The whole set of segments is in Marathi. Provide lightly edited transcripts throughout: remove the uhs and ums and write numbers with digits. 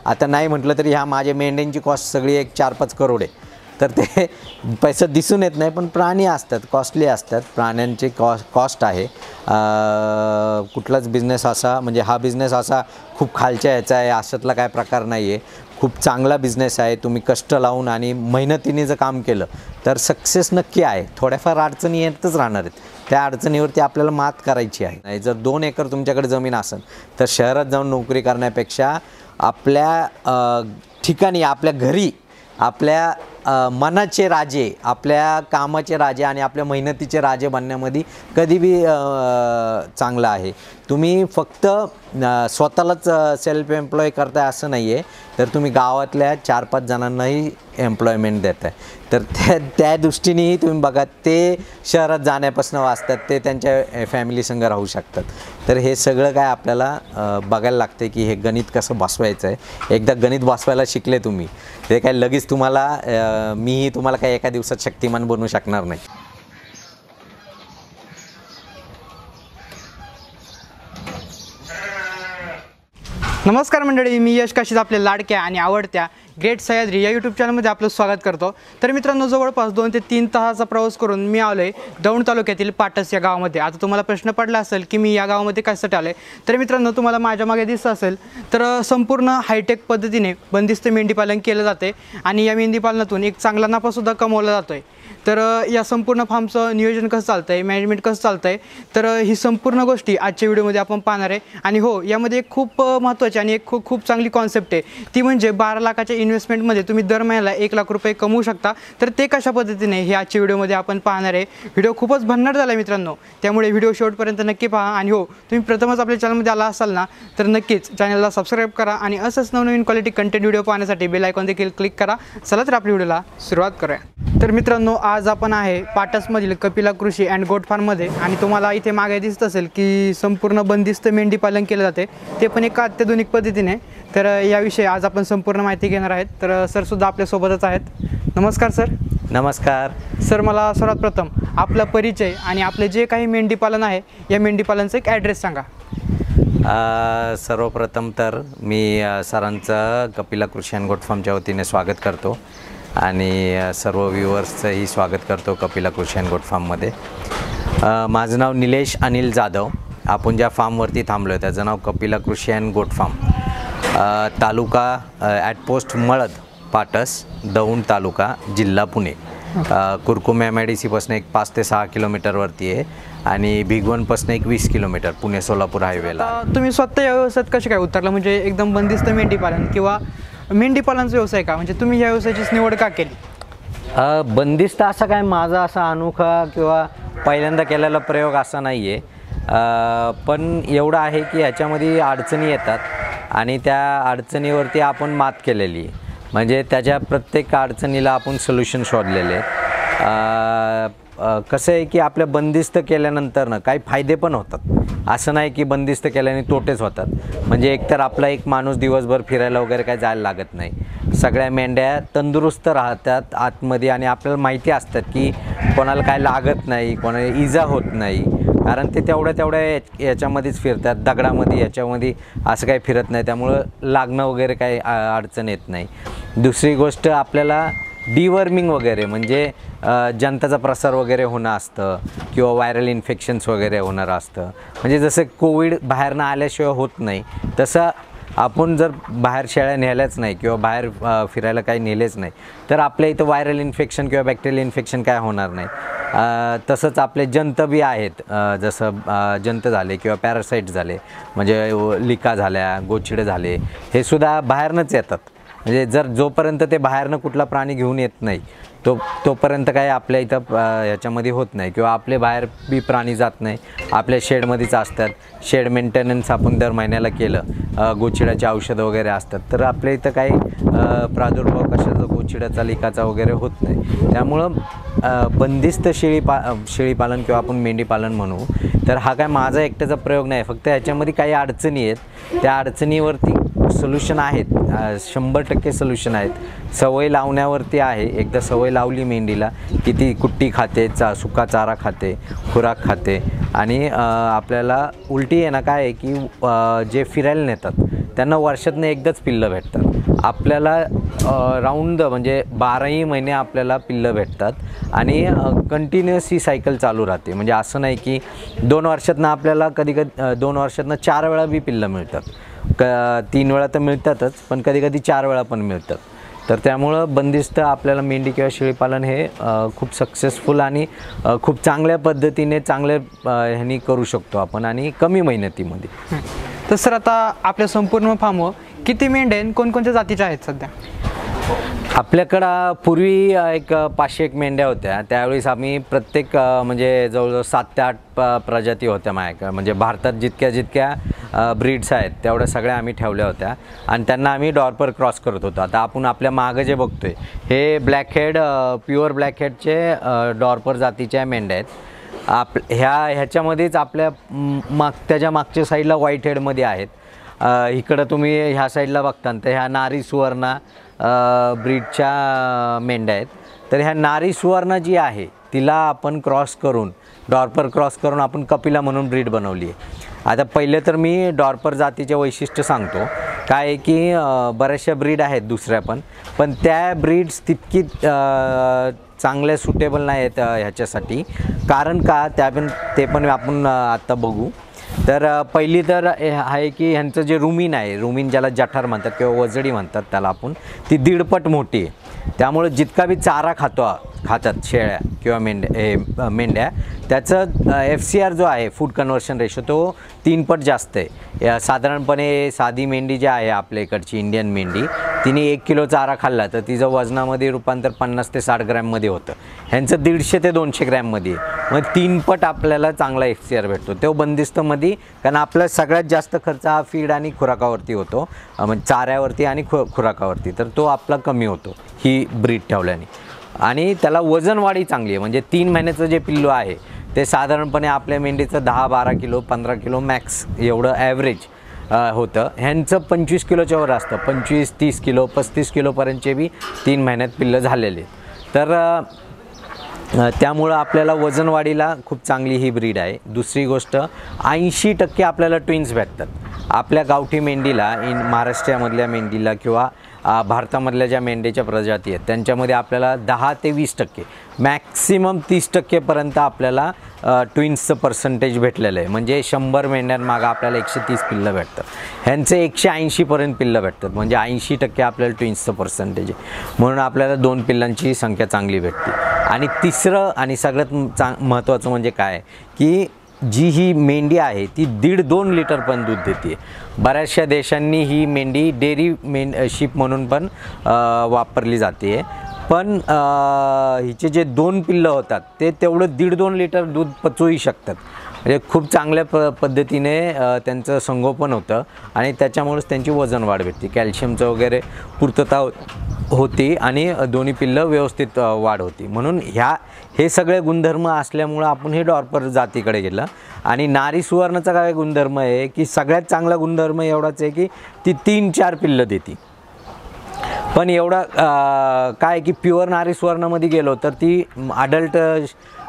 आता नाही म्हटलं तरी ह्या माझ्या मेंढ्यांची कॉस्ट सगळी एक 4-5 करोड आहे. तर ते पैसा दिसून येत नाही, पण प्राणी असतात, कॉस्टली असतात, प्राण्यांची कॉस्ट आहे. कुठलाच बिझनेस असा म्हणजे हा बिझनेस असा खूप खालच्या ह्याचा आहे अशातला काय प्रकार नाही आहे. खूप चांगला बिझनेस आहे. तुम्ही कष्ट लावून आणि मेहनतीने जर काम केलं तर सक्सेस नक्की आहे. थोड्याफार अडचणी येतच राहणार आहेत, त्या अडचणीवरती आपल्याला मात करायची आहे. नाही जर 2 एकर तुमच्याकडे जमीन असेल तर शहरात जाऊन नोकरी करण्यापेक्षा आपल्या ठिकाणी, आपल्या घरी, आपल्या मनाचे राजे, आपल्या कामाचे राजे आणि आपल्या मेहनतीचे राजे बनण्यामध्ये कधी बी चांगलं आहे. तुम्ही फक्त स्वतःलाच सेल्फ एम्प्लॉय करताय असं नाही आहे, तर तुम्ही गावातल्या 4-5 जणांनाही एम्प्लॉयमेंट देत आहे. तर त्या दृष्टीनेही तुम्ही बघा, ते शहरात जाण्यापासून वाचतात, ते त्यांच्या फॅमिलीसंग राहू शकतात. तर हे सगळं काय आपल्याला बघायला लागते की हे गणित कसं बसवायचं आहे. एकदा गणित बसवायला शिकले तुम्ही, ते काय लगेच तुम्हाला मीही तुम्हाला काही एका दिवसात शक्तिमान बनवू शकणार नाही. नमस्कार मंडळी, मी यश काशीद आपल्या लाडक्या आणि आवडत्या ग्रेट सह्याद्री या यूट्यूब चॅनलमध्ये आपलं स्वागत करतो. तर मित्रांनो, जवळपास 2 ते 3 तासाचा प्रवास करून मी आलो आहे दौंड तालुक्यातील पाटस या गावामध्ये. आता तुम्हाला प्रश्न पडला असेल की मी या गावामध्ये कशासाठी आलो आहे. तर मित्रांनो, तुम्हाला माझ्या मागे दिसत असेल तर संपूर्ण हायटेक पद्धतीने बंदिस्त मेंढीपालन केलं जाते आणि या मेंढीपालनातून एक चांगला नफासुद्धा कमवला जातो आहे. तर या संपूर्ण फार्मचं नियोजन कसं चालतं आहे, मॅनेजमेंट कसं चालतं आहे, तर ही संपूर्ण गोष्टी आजच्या व्हिडिओमध्ये आपण पाहणार आहे. आणि हो, यामध्ये एक खूप महत्त्वाची आणि एक खूप चांगली कॉन्सेप्ट आहे, ती म्हणजे 12 लाखाच्या इन्व्हेस्टमेंटमध्ये तुम्ही दर महिन्याला 1 लाख रुपये कमवू शकता. तर ते कशा पद्धतीने हे आजच्या व्हिडिओमध्ये आपण पाहणार आहे. व्हिडिओ खूपच भन्नाट झाला आहे मित्रांनो, त्यामुळे व्हिडिओ शेवटपर्यंत नक्की पहा. आणि हो, तुम्ही प्रथमच आपल्या चॅनलमध्ये आला असाल ना, तर नक्कीच चॅनलला सबस्क्राईब करा आणि असंच नवनवीन क्वालिटी कंटेंट व्हिडिओ पाहण्यासाठी बेल आयकॉन देखील क्लिक करा. चला तर आपल्या व्हिडिओला सुरुवात करूया. तर मित्रांनो, आज आपण आहे पाटसमधील कपिला कृषी अँड गोट फार्ममध्ये आणि तुम्हाला इथे मागे दिसत असेल की संपूर्ण बंदिस्त मेंढी पालन केलं जाते, ते पण एका अत्याधुनिक पद्धतीने. तर याविषयी आज आपण संपूर्ण माहिती घेणार आहेत. तर सरसुद्धा आपल्यासोबतच आहेत. नमस्कार सर. नमस्कार सर, मला सर्वात प्रथम आपला परिचय आणि आपले जे काही मेंढीपालन आहे या मेंढीपालनचा एक ॲड्रेस सांगा. सर्वप्रथम तर मी सरांचं कपिला कृषी अँड गोट फार्मच्या वतीने स्वागत करतो आणि सर्व व्ह्युअर्सचंही स्वागत करतो कपिला कृषी अँड गोट फार्ममध्ये. माझं नाव निलेश अनिल जाधव. आपण ज्या फार्मवरती थांबलो आहे त्याचं नाव Kapila Krishi and goat farm. Taluka at post Malad, Patas, Daund taluka, जिल्हा पुणे. कुरकुम MIDCपासून एक 5 ते 6 किलोमीटरवरती आहे आणि भिगवणपासून एक 20 किलोमीटर पुणे सोलापूर हायवेला. तुम्ही स्वतः या व्यवसायात कसे काय उतरला, म्हणजे एकदम बंदिस्त मेंढीपालन किंवा मेंढीपालनचा व्यवसाय का, म्हणजे तुम्ही या व्यवसायाचीच निवड का केली? बंदिस्त असा काय माझा असा अनोखा किंवा पहिल्यांदा केलेला प्रयोग असा नाही आहे, पण एवढं आहे की ह्याच्यामध्ये अडचणी येतात आणि त्या अडचणीवरती आपण मात केलेली आहे. म्हणजे त्याच्या प्रत्येक अडचणीला आपण सोल्युशन शोधलेले आहेत. कसं आहे की आपल्या बंदिस्त केल्यानंतर ना काही फायदे पण होतात, असं नाही की बंदिस्त केल्याने तोटेच होतात. म्हणजे एकतर आपला एक माणूस दिवसभर फिरायला वगैरे काय जायला लागत नाही, सगळ्या मेंढ्या तंदुरुस्त राहतात आतमध्ये आणि आपल्याला माहिती असतात की कोणाला काय लागत नाही, कोणाला इजा होत नाही, कारण ते तेवढ्या याच्यामध्येच फिरतात, दगडामध्ये याच्यामध्ये असं काही फिरत नाही, त्यामुळं लागणं वगैरे काही अडचण येत नाही. दुसरी गोष्ट, आपल्याला डिवर्मिंग वगैरे म्हणजे जंताचा प्रसार वगैरे होणं असतं किंवा व्हायरल इन्फेक्शन्स वगैरे होणारं असतं. म्हणजे जसं कोविड बाहेरनं आल्याशिवाय होत नाही, तसं आपण जर बाहेर शेळ्या नेल्याच नाही किंवा बाहेर फिरायला काही नेलेच नाही तर आपल्या इथं व्हायरल इन्फेक्शन किंवा बॅक्टेरियल इन्फेक्शन काय होणार नाही. तसंच आपले जंत बी आहेत, जसं जंत झाले किंवा पॅरासाईट झाले, म्हणजे लिका झाल्या, गोचिडे झाले, हे सुद्धा बाहेरनंच येतात. म्हणजे जर जोपर्यंत ते बाहेरनं कुठला प्राणी घेऊन येत नाही तोपर्यंत काय आपल्या इथं ह्याच्यामध्ये होत नाही किंवा आपले बाहेर बी प्राणी जात नाही, आपल्या शेडमध्येच असतात. शेड मेंटेनन्स आपण दर महिन्याला केलं, गोचिडाचे औषधं वगैरे असतात, तर आपल्या इथं काही प्रादुर्भाव कशाचा गोचिडाचा लिकाचा वगैरे होत नाही. त्यामुळं बंदिस्त शेळीपालन किंवा आपण मेंढीपालन म्हणू तर हा काय माझा एकट्याचा प्रयोग नाही, फक्त ह्याच्यामध्ये काही अडचणी आहेत, त्या अडचणीवरती सोल्युशन आहेत, 100% सोल्युशन आहेत. सवय लावण्यावरती आहे. एकदा सवय लावली मेंढीला की ती कुट्टी खाते, सुका चारा खाते, खुराक खाते आणि आपल्याला उलटी येणं काय आहे की जे फिरायला नेतात त्यांना वर्षातनं एकदाच पिल्लं भेटतात. आपल्याला राऊंड म्हणजे 12ही महिने आपल्याला पिल्लं भेटतात आणि कंटिन्युअस ही सायकल चालू राहते. म्हणजे असं नाही की 2 वर्षातनं आपल्याला कधी 2 वर्षातनं 4 वेळा बी पिल्लं मिळतात. 3 वेळा तर मिळतातच, पण कधी 4 वेळा पण मिळतात. तर त्यामुळं बंदिस्त आपल्याला मेंढी किंवा शेळीपालन हे खूप सक्सेसफुल आणि खूप चांगल्या पद्धतीने ह्यानी करू शकतो आपण आणि कमी मेहनतीमध्ये. तर सर आता आपल्या संपूर्ण फार्मवर किती मेंढ्या कोणकोणत्या जातीच्या आहेत सध्या? आपल्याकडं पूर्वी एक 501 मेंढ्या होत्या. त्यावेळेस आम्ही प्रत्येक म्हणजे जवळजवळ 7 ते 8 प्रजाती होत्या माझ्याकडे. म्हणजे भारतात जितक्या ब्रीड्स आहेत तेवढ्या सगळ्या आम्ही ठेवल्या होत्या आणि त्यांना आम्ही डॉर्पर क्रॉस करत होतो. आता आपण आपल्या मागं जे बघतोय हे ब्लॅकहेड प्युअर ब्लॅकहेडचे डॉर्पर जातीच्या मेंढ्या आहेत. ह्याच्यामध्येच आपल्या त्याच्या मागच्या साईडला व्हाईट हेडमध्ये आहेत. इकडं तुम्ही ह्या साईडला बघता तर ह्या नारी सुवर्णा ब्रीडच्या मेंढ्या आहेत. तर ह्या नारी सुवर्णा जी आहे तिला आपण डॉर्पर क्रॉस करून आपण कपिला म्हणून ब्रीड बनवली आहे. आता पहिले तर मी डॉर्पर जातीचे वैशिष्ट्य सांगतो. काय आहे की बऱ्याचशा ब्रीड आहेत दुसऱ्या पण त्या ब्रीड्स तितकी चांगल्या सुटेबल नाही आहेत ह्याच्यासाठी. कारण का ते पण आपण आत्ता बघू. तर पहिली तर आहे की ह्यांचं जे रुमीन ज्याला जठार म्हणतात किंवा वजडी म्हणतात त्याला आपण, ती 1.5 पट मोठी आहे. त्यामुळे जितका बी चारा खातात शेळ्या किंवा मेंढ्या त्याचं FCR जो आहे फूड कन्व्हर्शन रेशो तो 3 पट जास्त आहे. साधारणपणे साधी मेंढी जी आहे आपल्या इकडची इंडियन मेंढी तिने 1 किलो चारा खाल्ला तर तिचं वजनामध्ये रूपांतर 50 ते 60 ग्रॅममध्ये होतं. ह्यांचं 150 ते 200 ग्रॅममध्ये. मग 3 पट आपल्याला चांगला FCR भेटतो. तो बंदिस्तमध्ये, कारण आपला सगळ्यात जास्त खर्च हा फीड आणि खुराकावरती होतो, म्हणजे चाऱ्यावरती आणि खुराकावरती. तर तो आपला कमी होतो ही ब्रीड ठेवल्याने. आणि त्याला वजनवाढी चांगली आहे. म्हणजे 3 महिन्याचं जे पिल्लू आहे ते साधारणपणे आपल्या मेंढीचं 10-12 किलो 15 किलो मॅक्स एवढं ॲव्हरेज होतं. ह्यांचं 25 किलोच्या वर असतं. 25-30 किलो 35 किलोपर्यंतचे बी 3 महिन्यात पिल्लं झालेले. तर त्यामुळं आपल्याला वजनवाढीला खूप चांगली ही ब्रीड आहे. दुसरी गोष्ट 80% आपल्याला ट्विन्स भेटतात. आपल्या गावठी मेंढीला महाराष्ट्रामधल्या मेंढीला किंवा भारतामधल्या ज्या मेंढीच्या प्रजाती आहेत त्यांच्यामध्ये आपल्याला 10 ते 20% मॅक्सिमम 30% आपल्याला ट्विन्सचं पर्सेंटेज भेटलेलं आहे. म्हणजे 100 मेंढ्यांमागं आपल्याला 130 पिल्लं भेटतं. ह्यांचे 180पर्यंत पिल्लं भेटतात. म्हणजे 80% आपल्याला ट्विन्सचं पर्सेंटेज आहे. म्हणून आपल्याला 2 पिल्लांची संख्या चांगली भेटते. आणि तिसरं आणि सगळ्यात महत्त्वाचं म्हणजे काय की जी ही मेंढी आहे ती 1.5-2 लिटर पण दूध देते. बऱ्याचशा देशांनी ही मेंढी डेअरी शिप म्हणून पण वापरली जाते. पण हिचे जे 2 पिल्लं होतात ते तेवढं 1.5-2 लिटर दूध पचवूही शकतात. म्हणजे खूप चांगल्या पद्धतीने त्यांचं संगोपन होतं आणि त्याच्यामुळेच त्यांची वजन वाढ भेटते. कॅल्शियमचं वगैरे पूर्तता होती आणि दोन्ही पिल्लं व्यवस्थित वाढ होती. म्हणून हे सगळे गुणधर्म असल्यामुळं आपण हे डॉर्पर जातीकडे गेलं. आणि नारी सुवर्णाचा काय गुणधर्म आहे की सगळ्यात चांगला गुणधर्म एवढाच आहे की ती 3-4 पिल्लं देते. पण एवढा काय की प्युअर नारी सुवर्णामध्ये गेलो तर ती अडल्ट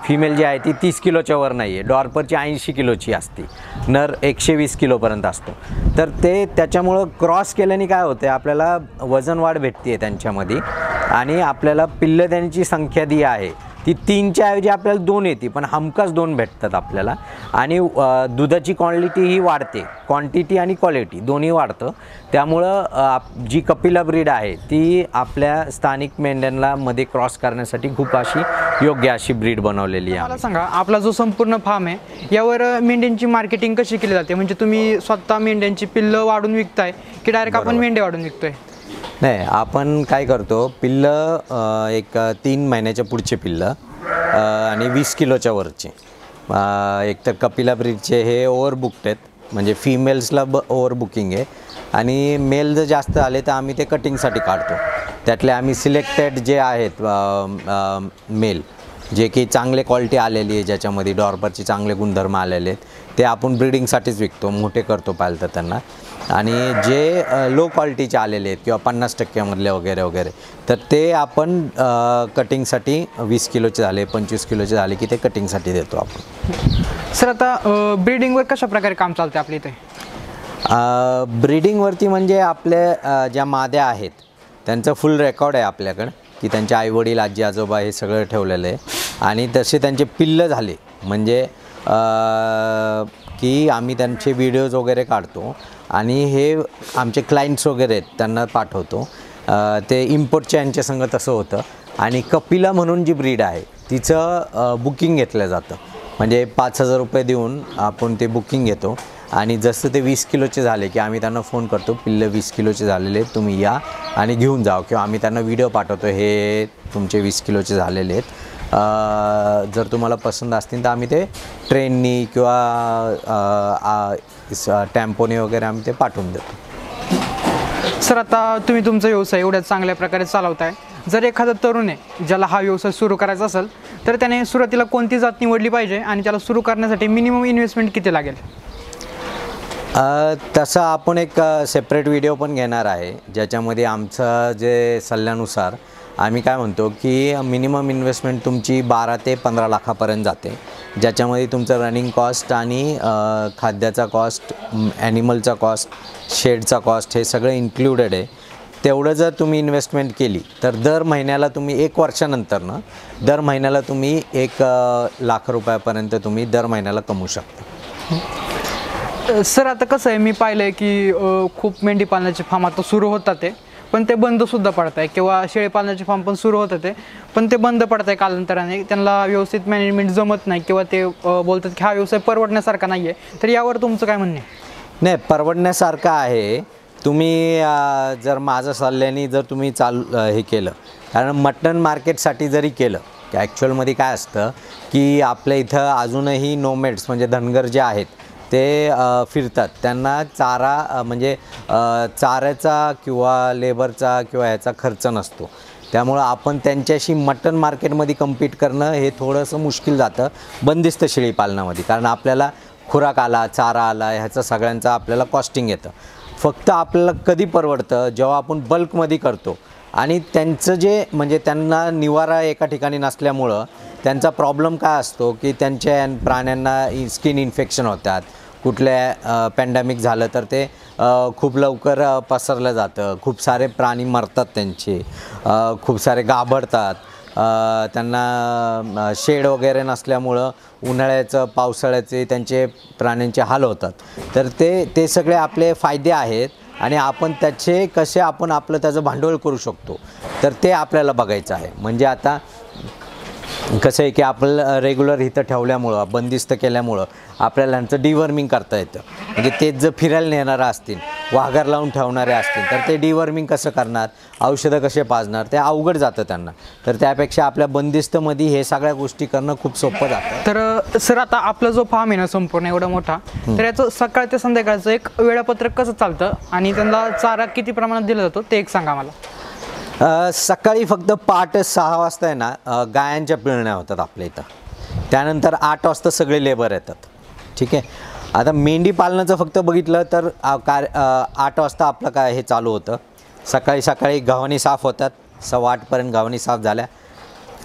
फिमेल जी आहे ती 30 किलोच्या वर नाही आहे. डॉर्परची 80 किलोची असते. नर 120 किलोपर्यंत असतो. तर त्याच्यामुळं क्रॉस केल्याने काय होतं आपल्याला वजन वाढ भेटते त्यांच्यामध्ये. आणि आपल्याला पिल्लं त्यांची संख्या जी आहे ती 3च्या ऐवजी आपल्याला 2 येते. पण हमखास 2 भेटतात आपल्याला. आणि दुधाची क्वालिटी ही वाढते. क्वांटिटी आणि क्वालिटी दोन्ही वाढतं. त्यामुळं जी कपिला ब्रीड आहे ती आपल्या स्थानिक मेंढ्यांना मध्ये क्रॉस करण्यासाठी खूप योग्य अशी ब्रीड बनवलेली आहे. मला सांगा आपला जो संपूर्ण फार्म आहे यावर मेंढ्यांची मार्केटिंग कशी केली जाते? म्हणजे तुम्ही स्वतः मेंढ्यांची पिल्लं वाढून विकताय की डायरेक्ट आपण मेंढ्या वाढून विकतोय? नाही, आपण काय करतो पिल्लं एक 3 महिन्याच्या पुढचे पिल्लं आणि 20 किलोच्या वरचे. एक तर कपिला ब्रीडचे हे ओव्हरबुक्ड आहेत. म्हणजे फिमेल्सला ओव्हरबुकिंग आहे. आणि मेल जर जास्त आले तर आम्ही ते कटिंगसाठी काढतो. त्यातले आम्ही सिलेक्टेड जे आहेत मेल जे की चांगले क्वालिटी आलेली आहे ज्याच्यामध्ये डॉर्परचे चांगले गुणधर्म आलेले आहेत ते आपण ब्रीडिंगसाठीच विकतो. मोठे करतो पाहिलं तर त्यांना. आणि जे लो क्वालिटीचे आलेले आहेत किंवा 50% मधले वगैरे वगैरे तर ते आपण कटिंगसाठी 20 किलोचे झाले 25 किलोचे झाले की ते कटिंगसाठी देतो आपण. सर आता ब्रीडिंगवर कशा प्रकारे काम चालते आपल्या इथे? ब्रीडिंगवरती म्हणजे आपल्या ज्या माद्या आहेत त्यांचं फुल रेकॉर्ड आहे आपल्याकडं, की त्यांचे आईवडील आजी आजोबा हे सगळं ठेवलेलं आहे. आणि तसे त्यांचे पिल्लं झाले म्हणजे की आम्ही त्यांचे व्हिडिओज वगैरे काढतो आणि हे आमचे क्लायंट्स वगैरे आहेत त्यांना पाठवतो. ते इम्पोर्टच्या यांच्या संग तसं होतं. आणि कपिला म्हणून जी ब्रीड आहे तिचं बुकिंग घेतलं जातं, म्हणजे 5,000 रुपये देऊन आपण ते बुकिंग घेतो. आणि जसं ते 20 किलोचे झाले की आम्ही त्यांना फोन करतो, पिल्लं 20 किलोचे झालेले आहेत, तुम्ही या आणि घेऊन जाओ. किंवा आम्ही त्यांना व्हिडिओ पाठवतो, हे तुमचे 20 किलोचे झालेले आहेत, जर तुम्हाला पसंत असतील तर आम्ही ते ट्रेननी किंवा टेम्पोने वगैरे आम्ही ते पाठवून देतो. सर, आता तुम्ही तुमचा व्यवसाय एवढ्या चांगल्या प्रकारे चालवताय. जर एखादा तरुण आहे ज्याला हा व्यवसाय सुरू करायचा असेल तर त्याने सुरुवातीला कोणती जात निवडली पाहिजे आणि त्याला सुरू करण्यासाठी मिनिमम इन्व्हेस्टमेंट किती लागेल? तसं आपण एक सेपरेट व्हिडिओ पण घेणार आहे, ज्याच्यामध्ये आमचं जे सल्ल्यानुसार आम्ही काय म्हणतो की मिनिमम इन्व्हेस्टमेंट तुमची 12 ते 15 लाखापर्यंत जाते, ज्याच्यामध्ये तुमचं रनिंग कॉस्ट आणि खाद्याचा कॉस्ट, ॲनिमलचा कॉस्ट, शेडचा कॉस्ट हे सगळं इन्क्लुडेड आहे. तेवढं जर तुम्ही इन्व्हेस्टमेंट केली तर दर महिन्याला तुम्ही 1 वर्षानंतरनं दर महिन्याला तुम्ही 1 लाख रुपयापर्यंत तुम्ही दर महिन्याला कमवू शकता. सर, आता कसं आहे, मी पाहिलं आहे की खूप मेंढी पालनाचे फार्म आता सुरू होतात ते, पण ते बंदसुद्धा पडत आहे. किंवा शेळी पालनाचे फार्म पण सुरू होतं ते, पण ते बंद पडत आहे कालांतराने. त्यांना व्यवस्थित मॅनेजमेंट जमत नाही किंवा ते बोलतात की हा व्यवसाय परवडण्यासारखा नाही आहे. तर यावर तुमचं काय म्हणणं आहे? नाही, परवडण्यासारखं आहे. तुम्ही जर माझं सल्ल्याने जर तुम्ही हे केलं, कारण मटण मार्केटसाठी जरी केलं की ॲक्च्युअलमध्ये काय असतं की आपल्या इथं अजूनही नोमॅड्स म्हणजे धनगर जे आहेत ते फिरतात. त्यांना चारा म्हणजे चाऱ्याचा किंवा लेबरचा किंवा ह्याचा खर्च नसतो. त्यामुळं आपण त्यांच्याशी मटण मार्केटमध्ये कम्पीट करणं हे थोडंसं मुश्किल जातं बंदिस्त शेळी पालनामध्ये, कारण आपल्याला खुराक आला, चारा आला, ह्याचं सगळ्यांचं आपल्याला कॉस्टिंग येतं. फक्त आपल्याला कधी परवडतं जेव्हा आपण बल्कमध्ये करतो आणि त्यांचं जे म्हणजे त्यांना निवारा एका ठिकाणी नसल्यामुळं त्यांचा प्रॉब्लेम काय असतो की त्यांच्या प्राण्यांना स्किन इन्फेक्शन होतात. कुठल्या पॅन्डेमिक झालं तर ते खूप लवकर पसरलं जातं. खूप सारे प्राणी मरतात त्यांचे, खूप सारे गाभडतात. त्यांना शेड वगैरे नसल्यामुळं उन्हाळ्याचं पावसाळ्याचे त्यांचे प्राण्यांचे हाल होतात. तर ते सगळे आपले फायदे आहेत आणि आपण त्याचे कसे आपण आपलं त्याचं भांडवल करू शकतो तर ते आपल्याला बघायचं आहे. म्हणजे आता कसं आहे की आपलं रेग्युलर इथं ठेवल्यामुळं, बंदिस्त केल्यामुळं आपल्याला ह्यांचं डिवर्मिंग करता येतं. म्हणजे तेच जर फिरायला नेणारं असतील, वाघर लावून ठेवणारे असतील तर ते डिवर्मिंग कसं करणार, औषधं कसे पाजणार, ते अवघड जातं त्यांना. तर त्यापेक्षा आपल्या बंदिस्तमध्ये हे सगळ्या गोष्टी करणं खूप सोपं जातं. तर सर, आता आपला जो फार्म आहे ना संपूर्ण एवढा मोठा, तर याचं सकाळ ते संध्याकाळचं एक वेळापत्रक कसं चालतं आणि त्यांना चारा किती प्रमाणात दिला जातो ते एक सांगा मला. सकाळी फक्त पहाटे 6 वाजता आहे ना गायांच्या पिळण्या होतात आपल्या इथं. त्यानंतर 8 वाजता सगळे लेबर येतात. ठीक आहे. आता मेंढी पालनाचं फक्त बघितलं तर 8 वाजता आपलं काय हे चालू होतं. सकाळी गव्हाणी साफ होतात, 8:15 गव्हाणी साफ झाल्या.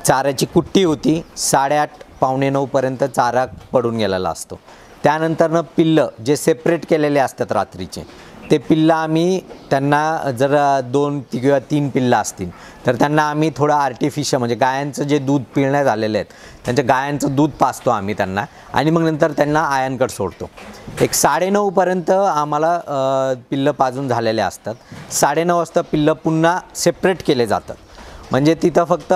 चाऱ्याची कुट्टी होती, 8:30 पावणे 9पर्यंत चारा पडून गेलेला असतो. त्यानंतरनं पिल्लं जे सेपरेट केलेले असतात रात्रीचे, ते पिल्लं आम्ही त्यांना जर 2 किंवा 3 पिल्लं असतील तर त्यांना आम्ही थोडं आर्टिफिशियल म्हणजे गायांचं जे दूध पिळण्यात आलेले आहेत त्यांच्या गायांचं दूध पाजतो आम्ही त्यांना आणि मग नंतर त्यांना आयनकट सोडतो. एक 9:30पर्यंत आम्हाला पिल्लं पाजून झालेले असतात. 9:30 वाजता पिल्लं पुन्हा सेपरेट केले जातात. म्हणजे तिथं फक्त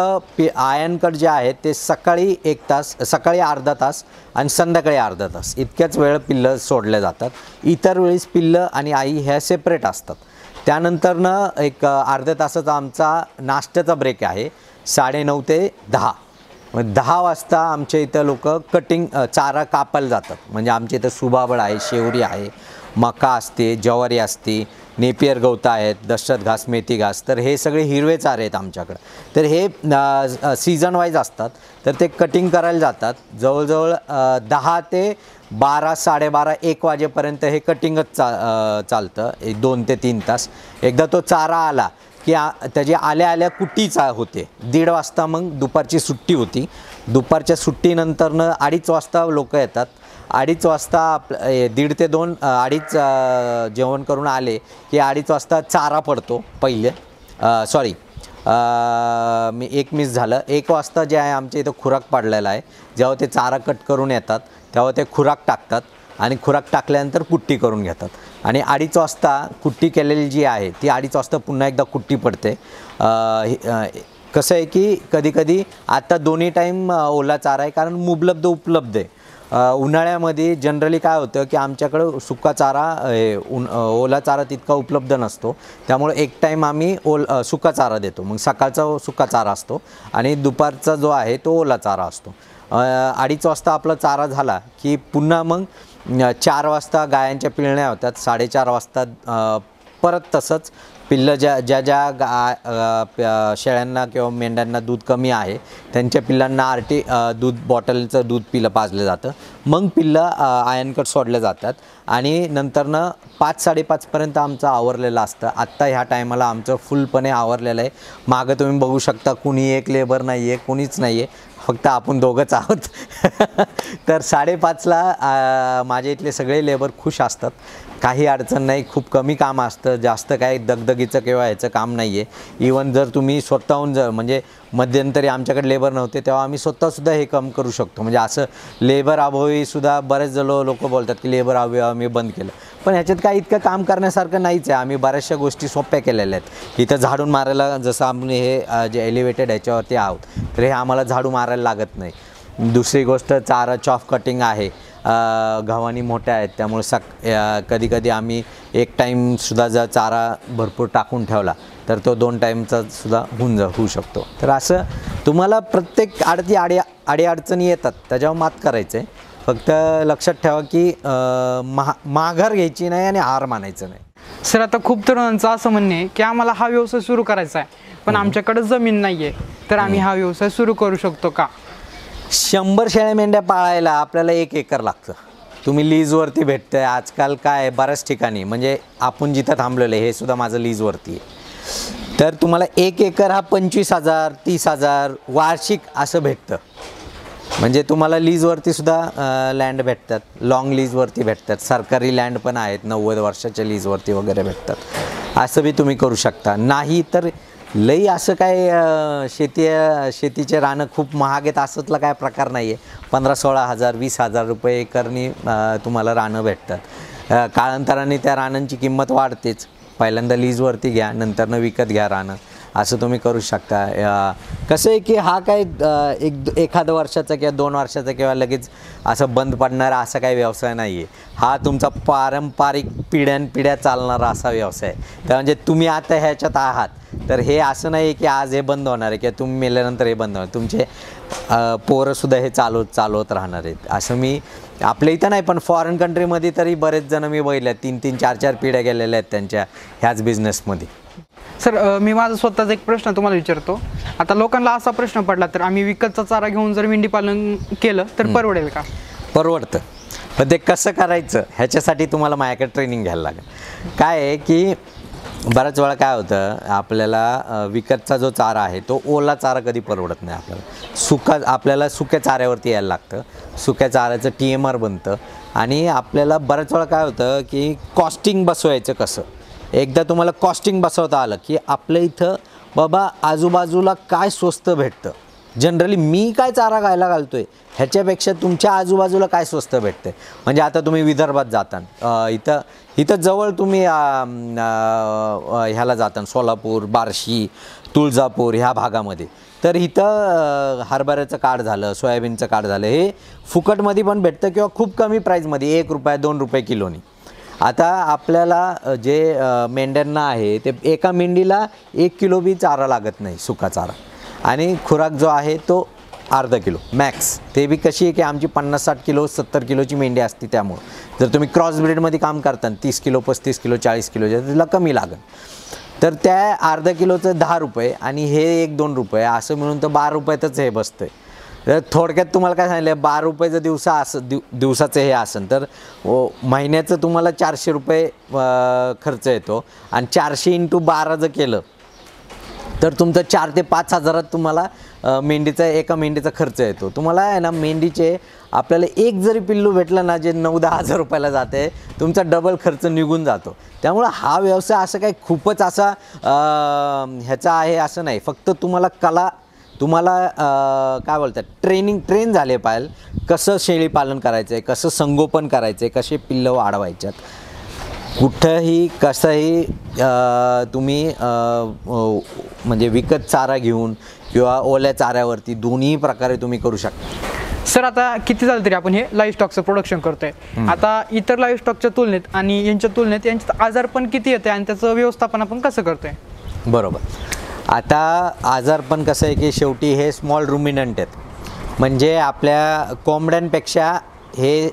आयनकट जे आहेत ते सकाळी 1 तास, सकाळी अर्धा तास आणि संध्याकाळी अर्धा तास इतक्याच वेळ पिल्लं सोडले जातात. इतर वेळेस पिल्लं आणि आई ह्या सेपरेट असतात. त्यानंतरनं एक अर्ध्या तासाचा आमचा नाश्त्याचा ब्रेक आहे 9:30 ते 10. मग 10 वाजता आमच्या इथं लोक कटिंग चारा कापायला जातात. म्हणजे आमच्या इथं सुबाबळ आहे, शेवरी आहे, मका असते, ज्वारी असते, नेपियर गवतं आहेत, दशरथ घास, मेथी घास. तर हे सगळे हिरवे चारे आहेत आमच्याकडं. तर हे सीझन वाईज असतात. तर ते कटिंग करायला जातात. जवळजवळ 10 ते 12, 12:30, 1 वाजेपर्यंत हे कटिंगच चालतं. 2 ते 3 तास. एकदा तो चारा आला की त्याची आल्या कुट्टीचा होते. 1:30 वाजता मग दुपारची सुट्टी होती. दुपारच्या सुट्टीनंतरनं 2:30 वाजता लोक येतात 2:30 वाजता 1:30 ते 2 2:30 जेवण करून आले की 2:30 वाजता चारा पडतो पहिले. सॉरी, मी एक मिस झालं. 1 वाजता जे आहे आमच्या इथं खुराक पाडलेला आहे. जेव्हा ते चारा कट करून येतात तेव्हा ते खुराक टाकतात आणि खुराक टाकल्यानंतर कुट्टी करून घेतात आणि 2:30 वाजता कुट्टी केलेली जी आहे ती 2:30 वाजता पुन्हा एकदा कुट्टी पडते. कसं आहे की कधीकधी आता दोन्ही टाईम ओला चारा आहे कारण उपलब्ध आहे. उन्हाळ्यामध्ये जनरली काय होतं की आमच्याकडं सुका चारा ओला चारा तितका उपलब्ध नसतो. त्यामुळे एक टाईम आम्ही सुका चारा देतो. मग सकाळचा सुका चारा असतो आणि दुपारचा जो आहे तो ओला चारा असतो. 2:30 वाजता आपला चारा झाला की पुन्हा मग 4 वाजता गायांच्या पिळण्या होतात. 4:30 वाजता परत तसंच पिल्लं ज्या शेळ्यांना किंवा मेंढ्यांना दूध कमी आहे त्यांच्या पिल्लांना दूध बॉटलचं दूध पाजलं जातं. मग पिल्लं आयनकट सोडले जातात आणि नंतरनं 5-5:30पर्यंत आमचं आवरलेलं असतं. आत्ता ह्या टायमाला आमचं फुलपणे आवरलेलं आहे. मागं तुम्ही बघू शकता कुणी एक लेबर नाही आहे, कोणीच नाही आहे, फक्त आपण दोघंच आहोत. तर 5:30ला माझ्या इथले सगळे लेबर खुश असतात. काही अडचण नाही, खूप कमी काम असतं, जास्त काही दगदगीचं किंवा ह्याचं काम नाही आहे. इवन जर तुम्ही स्वतःहून म्हणजे मध्यंतरी आमच्याकडे लेबर नव्हते तेव्हा आम्ही स्वतःसुद्धा हे काम करू शकतो. म्हणजे असं लेबर अभावीसुद्धा बरेच लोक बोलतात की लेबर अभावी आम्ही बंद केलं, पण ह्याच्यात काही इतकं काम करण्यासारखं नाहीच आहे. आम्ही बऱ्याचशा गोष्टी सोप्या केलेल्या आहेत. इथं झाडून मारायला जसं आम्ही हे जे एलिव्हेटेड ह्याच्यावरती आहोत तर हे आम्हाला झाडू मारायला लागत नाही. दुसरी गोष्ट चारा चॉफ कटिंग आहे. गव्हाणी मोठ्या आहेत त्यामुळे कधीकधी आम्ही एक टाईमसुद्धा जर चारा भरपूर टाकून ठेवला तर तो 2 टाईमचा सुद्धा होऊ शकतो. तर असं तुम्हाला प्रत्येक अडचणी येतात त्याच्यावर मात करायचं आहे. फक्त लक्षात ठेवा की माघार घ्यायची नाही आणि हार मानायचं नाही. सर, आता खूप तरुणांचं असं म्हणणे आहे की आम्हाला हा व्यवसाय सुरू करायचा आहे पण आमच्याकडे जमीन नाही आहे, तर आम्ही हा व्यवसाय सुरू करू शकतो का? 100 शेळ्या मेंढ्या पाळायला आपल्याला 1 एकर लागतं. तुम्ही लीजवरती भेटतं आहे आजकाल. काय बऱ्याच ठिकाणी म्हणजे आपण जिथं थांबलेलं आहे हे सुद्धा माझं लीजवरती आहे. तर तुम्हाला 1 एकर हा 25,000 30,000 वार्षिक असं भेटतं. म्हणजे तुम्हाला लीजवरती सुद्धा लँड भेटतात, लाँग लीजवरती भेटतात, सरकारी लँड पण आहेत 90 वर्षाच्या लीजवरती वगैरे भेटतात. असं बी तुम्ही करू शकता. नाही तर लई असं काय शेतीचे रानं खूप महाग आहेत असंतला काय प्रकार नाही आहे. 15-16 हजार 20,000 रुपये एकरनी तुम्हाला रानं भेटतात. काळांतराने त्या रानांची किंमत वाढतेच. पहिल्यांदा लीजवरती घ्या, नंतरनं विकत घ्या रानं, असं तुम्ही करू शकता. कसं आहे की हा काय एखाद्या वर्षाचा किंवा 2 वर्षाचा किंवा लगेच असं बंद पडणारा असा काही व्यवसाय नाही आहे. हा तुमचा पारंपरिक पिढ्यानपिढ्या चालणारा असा व्यवसाय आहे. तर म्हणजे तुम्ही आता ह्याच्यात आहात तर हे असं नाही आहे की आज हे बंद होणार आहे किंवा तुम्ही मेल्यानंतर हे बंद होणार. तुमचे पोरंसुद्धा हे चालवत राहणार आहेत. असं मी आपल्या इथं नाही पण फॉरेन कंट्रीमध्ये तरी बरेच जण मी बघितले 3-3 4-4 पिढ्या गेलेल्या आहेत त्यांच्या ह्याच बिझनेसमध्ये. सर, मी माझा स्वतःचा एक प्रश्न तुम्हाला विचारतो. आता लोकांना असा प्रश्न पडला तर आम्ही विकतचा चारा घेऊन जर मेंढी पालन केलं तर परवडेल का? परवडतं, पण ते कसं करायचं ह्याच्यासाठी तुम्हाला माझ्याकडे ट्रेनिंग घ्यायला लागेल. काय आहे की बऱ्याच वेळा काय होतं आपल्याला विकतचा जो चारा आहे तो ओला चारा कधी परवडत नाही आपल्याला. आपल्याला सुक्या चाऱ्यावरती यायला लागतं. सुक्या चाऱ्याचं TMR बनतं आणि आपल्याला बऱ्याच वेळा काय होतं की कॉस्टिंग बसवायचं कसं. एकदा तुम्हाला कॉस्टिंग बसवता आलं की आपल्या इथं बाबा आजूबाजूला काय स्वस्त भेटतं, जनरली मी काय चारा खायला घालतो आहे ह्याच्यापेक्षा तुमच्या आजूबाजूला काय स्वस्त भेटतं. म्हणजे आता तुम्ही विदर्भात जाता, इथं जवळ तुम्ही ह्याला जाता सोलापूर, बार्शी, तुळजापूर ह्या भागामध्ये, तर इथं हरभऱ्याचं कार्ड झालं, सोयाबीनचं कार्ड झालं, हे फुकटमध्ये पण भेटतं किंवा खूप कमी प्राईजमध्ये 1 रुपया 2 रुपये किलोनी. आता आपल्याला जे मेंढ्यांना आहे ते एका मेंढीला 1 किलो बी चारा लागत नाही सुका चारा, आणि खुराक जो आहे तो अर्धा किलो मॅक्स. ते बी कशी आहे की आमची 50-60 किलो 70 किलोची मेंढी असते. त्यामुळं जर तुम्ही क्रॉस ब्रीडमध्ये काम करता 30 किलो 35 किलो 40 किलो तिला कमी लागेल. तर त्या अर्धा किलोचं 10 रुपये आणि हे 1-2 रुपये असं मिळून तर 12 रुपयातच हे बसतं आहे. तर थोडक्यात तुम्हाला काय सांगितलं 12 रुपयाचं दिवसाचं हे असेल तर महिन्याचं तुम्हाला 400 रुपये खर्च येतो, आणि 400 × 12 जर केलं तर तुमचं 4 ते 5 हजारात तुम्हाला मेंढीचा एका मेंढीचा खर्च येतो. तुम्हाला आहे ना मेंढीचे आपल्याला एक जरी पिल्लू भेटलं ना जे 9-10 हजार रुपयाला जाते, तुमचा डबल खर्च निघून जातो. त्यामुळं हा व्यवसाय असं काही खूपच असा ह्याचा आहे असं नाही. फक्त तुम्हाला काय बोलतात ट्रेन झाले पाहिजे, कसं शेळी पालन करायचं आहे, कसं संगोपन करायचं आहे, कसे पिल्लं वाढवायच्यात. कुठंही कसंही तुम्ही म्हणजे विकत चारा घेऊन किंवा ओल्या चाऱ्यावरती दोन्ही प्रकारे तुम्ही करू शकता. सर आता किती झालं तरी आपण हे लाईव्ह स्टॉकचं प्रोडक्शन करतोय. आता इतर लाईव्ह स्टॉकच्या तुलनेत आणि यांच्या तुलनेत यांच्यात आजार पण किती येते आणि त्याचं व्यवस्थापन आपण कसं करतोय? बरोबर. आता आजारपण कसं आहे की शेवटी हे स्मॉल रुमिनंट आहेत, म्हणजे आपल्या कोंबड्यांपेक्षा हे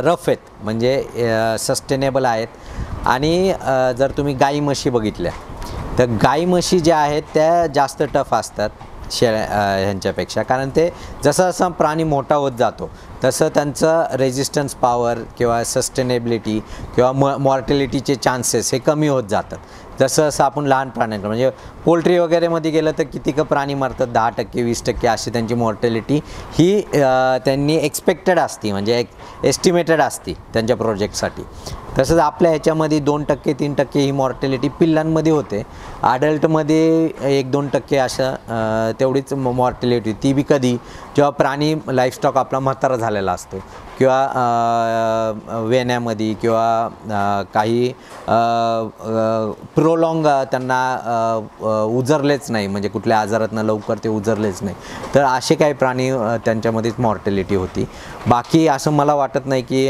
रफ आहेत, म्हणजे सस्टेनेबल आहेत. आणि जर तुम्ही गाई म्हशी बघितल्या तर गाई म्हशी ज्या आहेत त्या जास्त टफ असतात ह्यांच्यापेक्षा, कारण ते जसं जसं प्राणी मोठा होत जातो तसं त्यांचं रेजिस्टन्स पॉवर किंवा सस्टेनेबिलिटी किंवा मॉर्टिलिटीचे चान्सेस हे कमी होत जातात. जसं जसं आपण लहान प्राण्यांकडे म्हणजे पोल्ट्री वगैरेमध्ये गेलं तर किती प्राणी मरतात, 10%, 20% अशी त्यांची मॉर्टिलिटी ही त्यांनी एक्सपेक्टेड असती, म्हणजे एस्टिमेटेड असती त्यांच्या प्रोजेक्टसाठी. तसंच आपल्या ह्याच्यामध्ये 2%, 3% ही मॉर्टिलिटी पिल्लांमध्ये होते. अडल्टमध्ये 1-2% असं तेवढीच मॉर्टिलिटी, ती बी कधी जेव्हा प्राणी लाईफस्टॉक आपला म्हातारा झालेला असतो किंवा वेण्यामध्ये किंवा काही प्रोलॉंग त्यांना उजरलेच नाही, म्हणजे कुठल्या आजारातनं लवकर ते उजरलेच नाही, तर असे काही प्राणी त्यांच्यामध्येच मॉर्टिलिटी होती. बाकी असं मला वाटत नाही की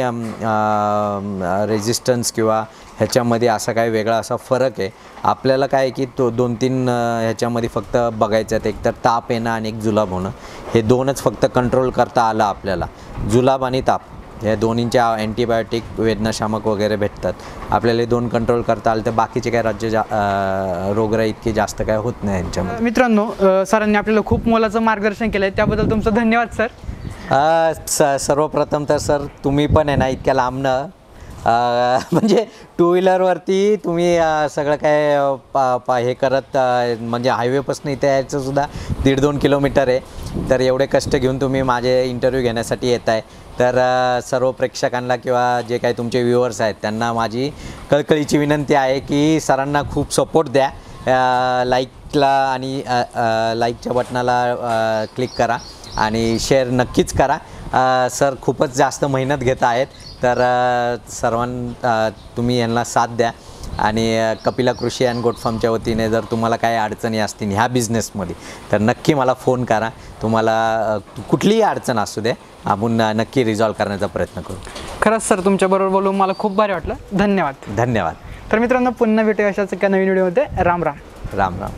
रेजिस्टन्स किंवा ह्याच्यामध्ये असा काही वेगळा असा फरक आहे. आपल्याला काय की तो 2-3 ह्याच्यामध्ये फक्त बघायचं आहे, एक तर ताप येणं आणि एक जुलाब होणं, हे दोनच फक्त कंट्रोल करता आलं आपल्याला. जुलाब आणि ताप या दोन्हींच्या अँटीबायोटिक वेदनाशामक वगैरे भेटतात, आपल्याला हे 2 कंट्रोल करता आलं तर बाकीचे काय रोगराई इतके जास्त काय होत नाही यांच्यामध्ये. मित्रांनो, सरांनी आपल्याला खूप मोलाचं मार्गदर्शन केलं आहे, त्याबद्दल तुमचं धन्यवाद सर. सर्वप्रथम तर सर तुम्ही पण आहे ना इतक्या लांबनं म्हणजे 2 व्हीलरवरती तुम्ही सगळं काय हे करत, म्हणजे हायवेपासून इथे यायचं सुद्धा 1.5-2 किलोमीटर आहे, तर एवढे कष्ट घेऊन तुम्ही माझे इंटरव्ह्यू घेण्यासाठी येत आहे. तर सर्व प्रेक्षकांना किंवा जे काही तुमचे व्ह्युअर्स आहेत त्यांना माझी कळकळीची विनंती आहे की सरांना खूप सपोर्ट द्या. लाईकला आणि लाईकच्या बटनाला क्लिक करा आणि शेअर नक्कीच करा. सर खूपच जास्त मेहनत घेत आहेत, तर तुम्ही यांना साथ द्या. आणि कपिला कृषी अँड गोट फार्मच्या वतीने जर तुम्हाला काही अडचणी असतील ह्या बिझनेसमध्ये तर नक्की मला फोन करा. तुम्हाला कुठलीही अडचण असू दे, आपण नक्की रिझॉल्व करण्याचा प्रयत्न करू. खरंच सर, तुमच्याबरोबर बोलून मला खूप भारी वाटलं. धन्यवाद. धन्यवाद. तर मित्रांनो, पुन्हा भेटूया अशाच एका नवीन व्हिडिओमध्ये. राम राम. राम राम.